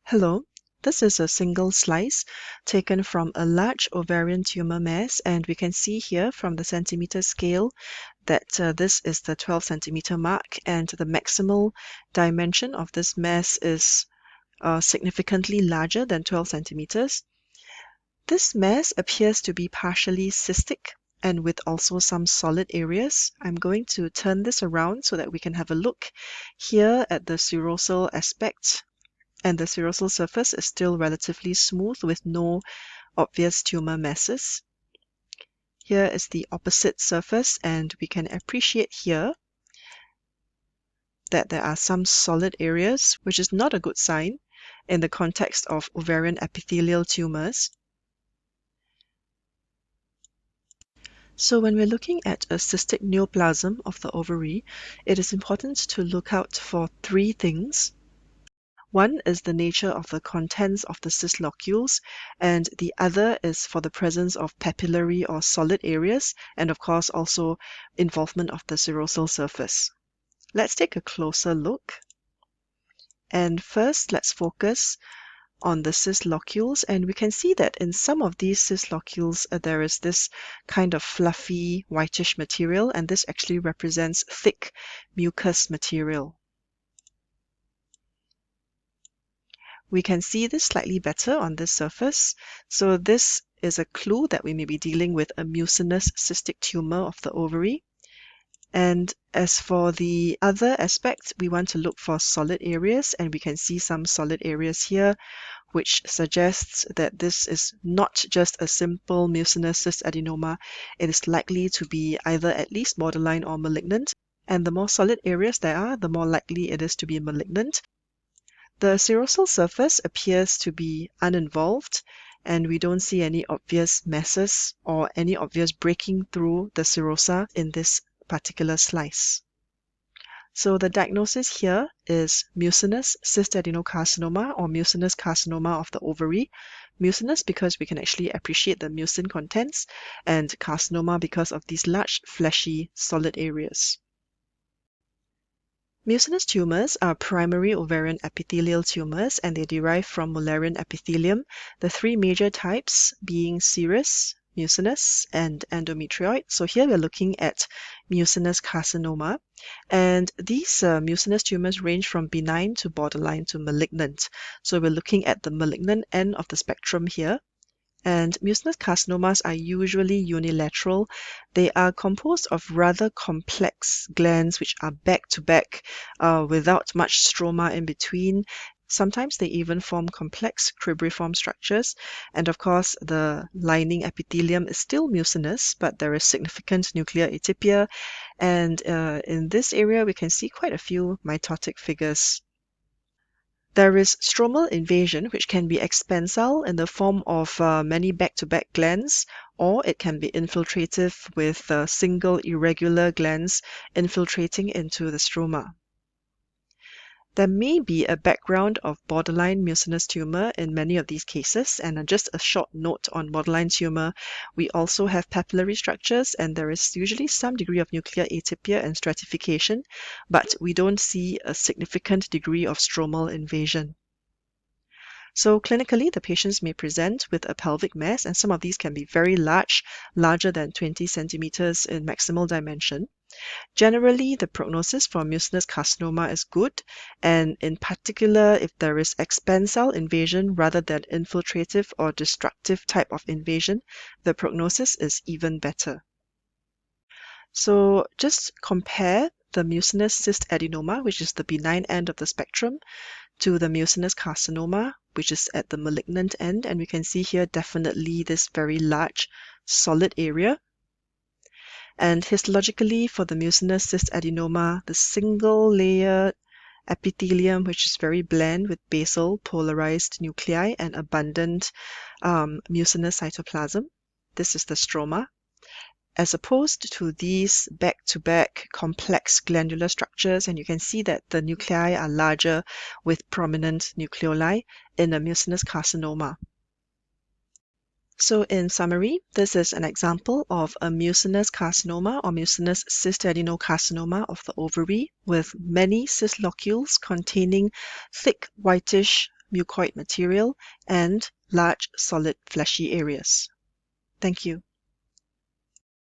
Hello, this is a single slice taken from a large ovarian tumor mass, and we can see here from the centimeter scale that this is the 12 centimeter mark, and the maximal dimension of this mass is significantly larger than 12 centimeters. This mass appears to be partially cystic and with also some solid areas. I'm going to turn this around so that we can have a look here at the serosal aspect. And the serosal surface is still relatively smooth with no obvious tumor masses. Here is the opposite surface, and we can appreciate here that there are some solid areas, which is not a good sign in the context of ovarian epithelial tumors. So when we're looking at a cystic neoplasm of the ovary, it is important to look out for three things. One is the nature of the contents of the cyst locules, and the other is for the presence of papillary or solid areas, and of course also involvement of the serosal surface. Let's take a closer look. And first, let's focus on the cyst locules, and we can see that in some of these cyst locules there is this kind of fluffy whitish material, and this actually represents thick mucus material. We can see this slightly better on this surface. So this is a clue that we may be dealing with a mucinous cystic tumor of the ovary. And as for the other aspect, we want to look for solid areas, and we can see some solid areas here, which suggests that this is not just a simple mucinous cystadenoma. It is likely to be either at least borderline or malignant. And the more solid areas there are, the more likely it is to be malignant. The serosal surface appears to be uninvolved, and we don't see any obvious masses or any obvious breaking through the serosa in this particular slice. So the diagnosis here is mucinous cystadenocarcinoma or mucinous carcinoma of the ovary. Mucinous because we can actually appreciate the mucin contents, and carcinoma because of these large fleshy solid areas. Mucinous tumors are primary ovarian epithelial tumors, and they derive from Mullerian epithelium, the three major types being serous, mucinous, and endometrioid. So here we're looking at mucinous carcinoma, and these mucinous tumors range from benign to borderline to malignant. So we're looking at the malignant end of the spectrum here. And mucinous carcinomas are usually unilateral. They are composed of rather complex glands which are back-to-back without much stroma in between. Sometimes they even form complex cribriform structures. And of course, the lining epithelium is still mucinous, but there is significant nuclear atypia. And in this area, we can see quite a few mitotic figures. There is stromal invasion, which can be expansile in the form of many back-to-back glands, or it can be infiltrative with single irregular glands infiltrating into the stroma. There may be a background of borderline mucinous tumor in many of these cases, and just a short note on borderline tumor, we also have papillary structures, and there is usually some degree of nuclear atypia and stratification, but we don't see a significant degree of stromal invasion. So clinically, the patients may present with a pelvic mass, and some of these can be very large, larger than 20 centimeters in maximal dimension. Generally, the prognosis for mucinous carcinoma is good, and in particular, if there is expansile invasion rather than infiltrative or destructive type of invasion, the prognosis is even better. So just compare the mucinous cystadenoma, which is the benign end of the spectrum, to the mucinous carcinoma, which is at the malignant end, and we can see here definitely this very large solid area. And histologically, for the mucinous cystadenoma, the single layer epithelium, which is very bland with basal polarized nuclei and abundant mucinous cytoplasm. This is the stroma, as opposed to these back-to-back complex glandular structures, and you can see that the nuclei are larger with prominent nucleoli in a mucinous carcinoma. So in summary, this is an example of a mucinous carcinoma or mucinous cystadenocarcinoma of the ovary with many cyst locules containing thick whitish mucoid material, and large solid fleshy areas. Thank you.